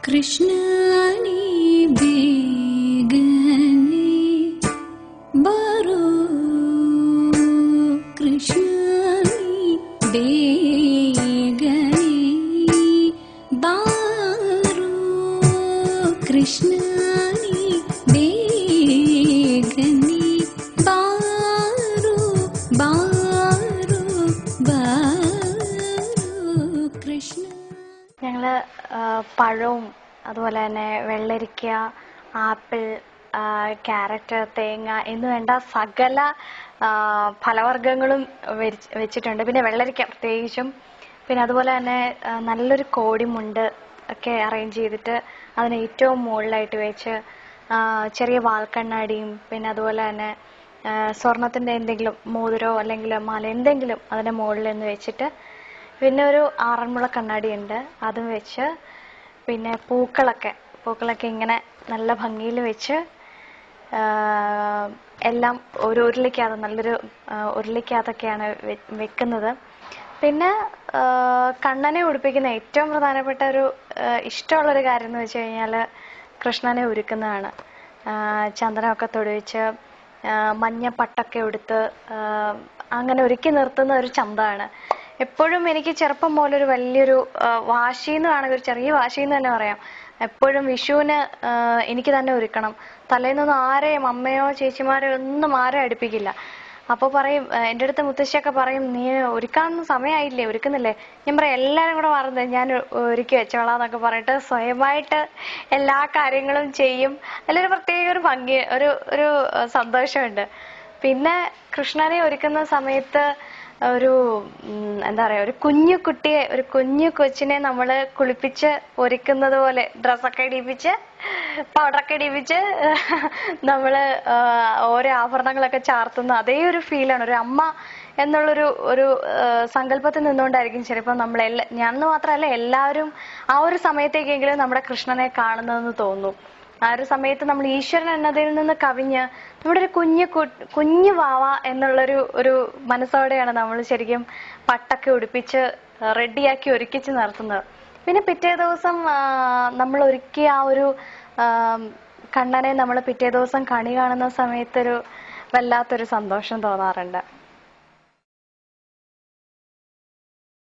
കൃഷ്ണനീ ബേഗനേ ബാരോ കൃഷ്ണനീ ബേഗനേ ബാരോ കൃഷ്ണനീ ബേഗനേ ബാരോ ബാരോ ബാരോ കൃഷ്ണ. ഞങ്ങള് പഴവും അതുപോലെ തന്നെ വെള്ളരിക്ക, ആപ്പിൾ, ക്യാരറ്റ്, തേങ്ങ എന്ന് വേണ്ട സകല ഫലവർഗ്ഗങ്ങളും വെച്ചിട്ടുണ്ട്. പിന്നെ വെള്ളരിക്ക പ്രത്യേകിച്ചും. പിന്നെ അതുപോലെ തന്നെ നല്ലൊരു കോടിമുണ്ട് ഒക്കെ അറേഞ്ച് ചെയ്തിട്ട് അതിന് ഏറ്റവും മുകളിലായിട്ട് വെച്ച് ചെറിയ വാൽക്കണ്ണാടിയും പിന്നെ അതുപോലെ തന്നെ സ്വർണത്തിന്റെ എന്തെങ്കിലും മോതിരോ അല്ലെങ്കിൽ മാല എന്തെങ്കിലും അതിന്റെ മുകളിൽ നിന്ന് വെച്ചിട്ട് പിന്നെ ഒരു ആറന്മുള കണ്ണാടി ഉണ്ട്, അതും വെച്ച് പിന്നെ പൂക്കളൊക്കെ ഇങ്ങനെ നല്ല ഭംഗിയിൽ വെച്ച് എല്ലാം ഒരു ഉരുളിക്കകത്ത് നല്ലൊരു ഉരുളിക്കകത്തൊക്കെയാണ് വെക്കുന്നത്. പിന്നെ കണ്ണനെ ഉടുപ്പിക്കുന്ന ഏറ്റവും പ്രധാനപ്പെട്ട ഒരു ഇഷ്ടമുള്ളൊരു കാര്യം എന്ന് വെച്ച് കഴിഞ്ഞാൽ കൃഷ്ണനെ ഒരുക്കുന്നതാണ്. ചന്ദനമൊക്കെ തൊടുവിച്ച് മഞ്ഞ പട്ടൊക്കെ ഉടുത്ത് അങ്ങനെ ഒരുക്കി നിർത്തുന്ന ഒരു ചന്തമാണ്. എപ്പോഴും എനിക്ക് ചെറുപ്പം പോലെ ഒരു വലിയൊരു വാശിന്ന് വേണമെങ്കിൽ ഒരു ചെറിയ വാശിന്ന് തന്നെ പറയാം. എപ്പോഴും വിഷുവിന് എനിക്ക് തന്നെ ഒരുക്കണം. തലേന്നൊന്നും ആരെയും അമ്മയോ ചേച്ചിമാരോ ഒന്നും ആരെയും അടുപ്പിക്കില്ല. അപ്പോൾ പറയും, എൻ്റെ അടുത്ത് മുത്തശ്ശിയൊക്കെ പറയും, നീ ഒരുക്കാനൊന്നും സമയമായില്ലേ, ഒരുക്കുന്നില്ലേ? ഞാൻ പറയും എല്ലാവരും കൂടെ മറന്നത് ഞാൻ ഒരുക്കി വെച്ചോളാന്നൊക്കെ പറഞ്ഞിട്ട് സ്വയമായിട്ട് എല്ലാ കാര്യങ്ങളും ചെയ്യും. അതിലൊരു പ്രത്യേക ഒരു ഭംഗി, ഒരു സന്തോഷമുണ്ട്. പിന്നെ കൃഷ്ണനെ ഒരുക്കുന്ന സമയത്ത് ഒരു എന്താ പറയാ, ഒരു കുഞ്ഞു കൊച്ചിനെ നമ്മള് കുളിപ്പിച്ച് ഒരുക്കുന്നത് പോലെ ഡ്രസ്സൊക്കെ ഇടിപ്പിച്ച് പൗഡറൊക്കെ ഇടിപ്പിച്ച് നമ്മള് ഓരോ ആഭരണങ്ങളൊക്കെ ചാർത്തുന്ന അതേ ഒരു ഫീലാണ്. ഒരു അമ്മ എന്നുള്ളൊരു സങ്കല്പത്തിൽ നിന്നുകൊണ്ടായിരിക്കും ചിലപ്പോൾ ഞാനെന്ന് മാത്രമല്ല എല്ലാവരും ആ ഒരു സമയത്തേക്കെങ്കിലും നമ്മുടെ കൃഷ്ണനെ കാണുന്നതെന്ന് തോന്നും. ആ ഒരു സമയത്ത് നമ്മൾ ഈശ്വരൻ എന്നതിൽ നിന്ന് കവിഞ്ഞ് നമ്മുടെ ഒരു കുഞ്ഞു വാവ എന്നുള്ളൊരു മനസ്സോടെയാണ് നമ്മൾ ശരിക്കും പട്ടൊക്കെ ഉടുപ്പിച്ച് റെഡിയാക്കി ഒരുക്കിച്ച് നിർത്തുന്നത്. പിന്നെ പിറ്റേ ദിവസം നമ്മൾ ഒരുക്കിയ ആ ഒരു കണ്ണനെ നമ്മൾ പിറ്റേ ദിവസം കണി കാണുന്ന സമയത്തൊരു വല്ലാത്തൊരു സന്തോഷം തോന്നാറുണ്ട്.